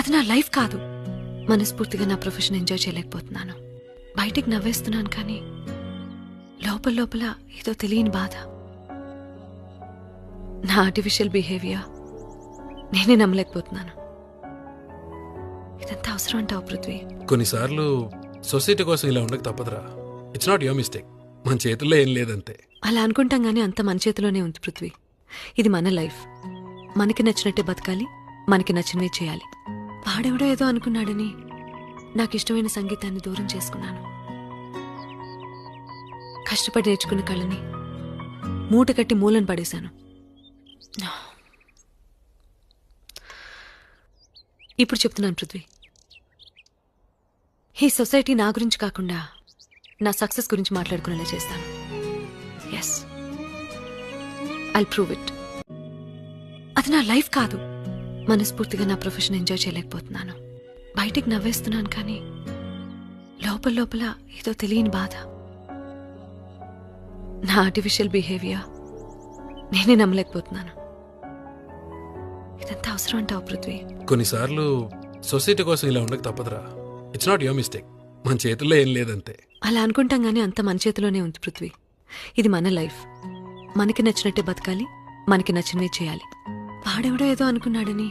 అది నా లైఫ్ కాదు. మనస్ఫూర్తిగా నా ప్రొఫెషన్ ఎంజాయ్ చేయలేకపోతున్నాను. బయటికి నవ్వేస్తున్నాను కానీ లోపల లోపల ఏదో తెలియని బాధ. నా ఆర్టిఫిషియల్ బిహేవియర్ నేనే నమ్మలేకపోతున్నాను. ఇదంతా అవసరం అంటావు పృథ్వీ? కొన్నిసార్లు సొసైటీ కోసం ఇలా ఉండక తప్పదురా. It's not your mistake. మన చేతుల్లో ఏం లేదంతే. అలా అనుకుంటాం గానీ అంత మన చేతిలోనే ఉంది పృథ్వీ. ఇది మన లైఫ్. మనకి నచ్చినట్టే బతకాలి, మనకి నచ్చినవే చేయాలి. వాడెవడో ఏదో అనుకున్నాడని నాకు ఇష్టమైన సంగీతాన్ని దూరం చేసుకున్నాను. కష్టపడి నేర్చుకున్న కళ్ళని మూట కట్టి మూలను పడేశాను. ఇప్పుడు చెప్తున్నాను పృథ్వీ, ఈ సొసైటీ నా గురించి కాకుండా నా సక్సెస్ గురించి మాట్లాడుకునేలా చేస్తాను. Yes, I'll prove it. అది నా లైఫ్ కాదు. మనస్ఫూర్తిగా నా ప్రొఫెషన్ ఎంజాయ్ చేయలేకపోతున్నాను. బయటికి నవ్వేస్తున్నాను కానీ లోపల లోపల ఏదో తెలియని బాధ. నా ఆర్టిఫిషియల్ బిహేవియర్ నేనే నమ్మలేకపోతున్నాను. ఇదంతా అవసరం అంటావు పృథ్వీ? కొన్నిసార్లు సొసైటీ కోసం ఇలా ఉండక తప్పదురా. It's not your mistake. మన చేతుల్లో ఏం లేదంతే. అలా అనుకుంటాం గానీ అంత మన చేతిలోనే ఉంది పృథ్వీ. ఇది మన లైఫ్. మనకి నచ్చినట్టే బతకాలి, మనకి నచ్చినవే చేయాలి. వాడెవడో ఏదో అనుకున్నాడని